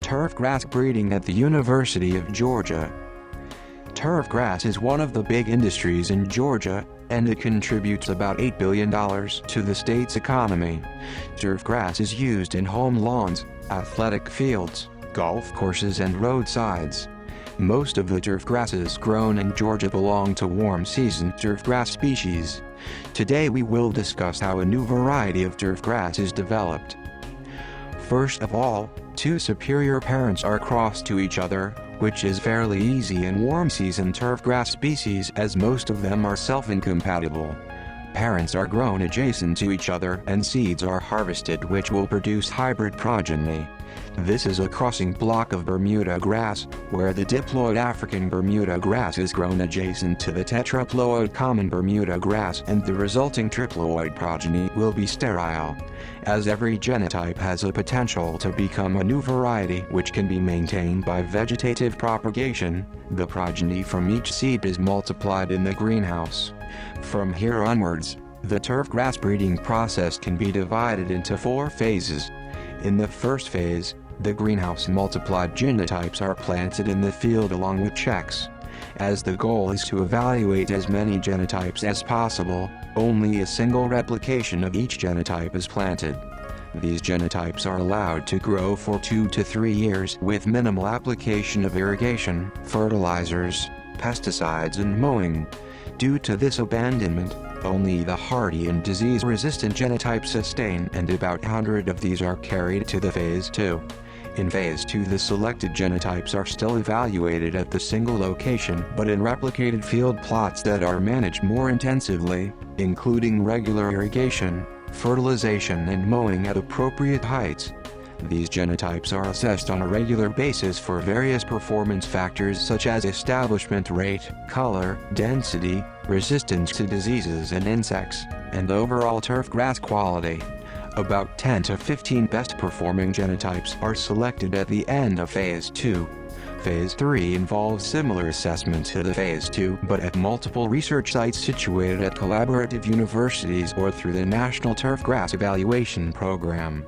Turfgrass breeding at the University of Georgia. Turfgrass is one of the big industries in Georgia, and it contributes about $8 billion to the state's economy. Turfgrass is used in home lawns, athletic fields, golf courses and roadsides. Most of the turfgrasses grown in Georgia belong to warm-season turfgrass species. Today we will discuss how a new variety of turfgrass is developed. First of all, two superior parents are crossed to each other, which is fairly easy in warm-season turfgrass species as most of them are self-incompatible. Parents are grown adjacent to each other and seeds are harvested which will produce hybrid progeny. This is a crossing block of Bermuda grass, where the diploid African Bermuda grass is grown adjacent to the tetraploid common Bermuda grass, and the resulting triploid progeny will be sterile. As every genotype has a potential to become a new variety which can be maintained by vegetative propagation, the progeny from each seed is multiplied in the greenhouse. From here onwards, the turfgrass breeding process can be divided into 4 phases. In the first phase, the greenhouse multiplied genotypes are planted in the field along with checks. As the goal is to evaluate as many genotypes as possible, only a single replication of each genotype is planted. These genotypes are allowed to grow for 2 to 3 years with minimal application of irrigation, fertilizers, pesticides and mowing. Due to this abandonment, only the hardy and disease-resistant genotypes sustain, and about 100 of these are carried to the Phase 2. In Phase 2 the selected genotypes are still evaluated at the single location but in replicated field plots that are managed more intensively, including regular irrigation, fertilization and mowing at appropriate heights. These genotypes are assessed on a regular basis for various performance factors such as establishment rate, color, density, resistance to diseases and insects, and overall turfgrass quality. About 10 to 15 best performing genotypes are selected at the end of Phase 2. Phase 3 involves similar assessment to the Phase 2 but at multiple research sites situated at collaborative universities or through the National Turfgrass Evaluation Program.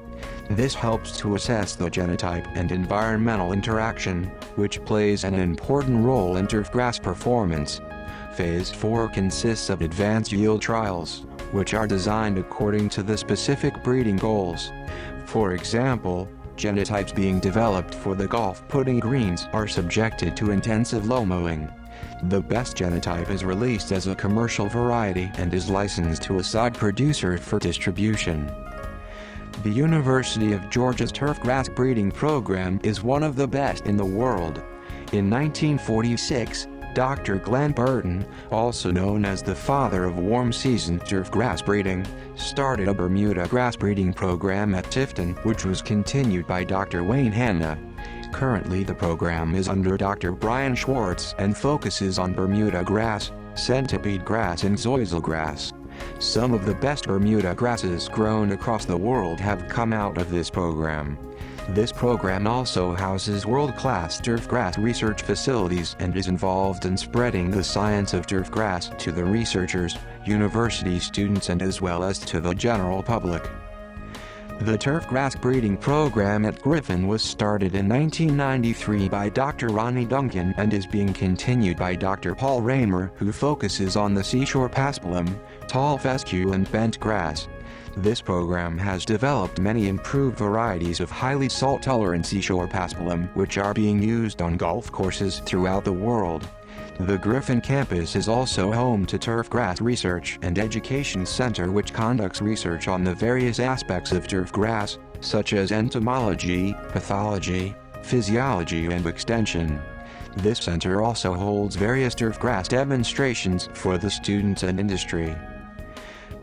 This helps to assess the genotype and environmental interaction, which plays an important role in turfgrass performance. Phase 4 consists of advanced yield trials, which are designed according to the specific breeding goals. For example, genotypes being developed for the golf putting greens are subjected to intensive low mowing. The best genotype is released as a commercial variety and is licensed to a side producer for distribution. The University of Georgia's turfgrass breeding program is one of the best in the world. In 1946, Dr. Glenn Burton, also known as the father of warm-season turfgrass breeding, started a Bermuda grass breeding program at TIFTON, which was continued by Dr. Wayne Hanna. Currently the program is under Dr. Brian Schwartz and focuses on Bermuda grass, centipede grass and zoysia grass. Some of the best Bermuda grasses grown across the world have come out of this program. This program also houses world-class turfgrass research facilities and is involved in spreading the science of turfgrass to the researchers, university students and as well as to the general public. The turfgrass breeding program at GRIFFIN was started in 1993 by Dr. Ronnie Duncan and is being continued by Dr. Paul Raymer, who focuses on the seashore paspalum, tall fescue and bent grass. This program has developed many improved varieties of highly salt-tolerant seashore paspalum which are being used on golf courses throughout the world. The GRIFFIN campus is also home to Turfgrass Research and Education Center which conducts research on the various aspects of turfgrass, such as entomology, pathology, physiology and extension. This center also holds various turfgrass demonstrations for the students and industry.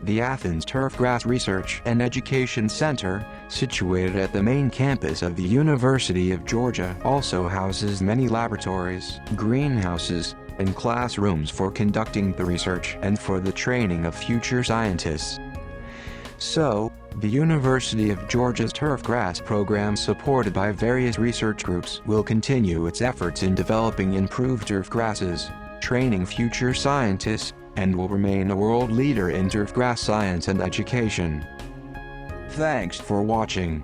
The Athens Turfgrass Research and Education Center, situated at the main campus of the University of Georgia, also houses many laboratories, greenhouses, and classrooms for conducting the research and for the training of future scientists. So, the University of Georgia's turfgrass program, supported by various research groups, will continue its efforts in developing improved turfgrasses, training future scientists, and will remain a world leader in turfgrass science and education. Thanks for watching.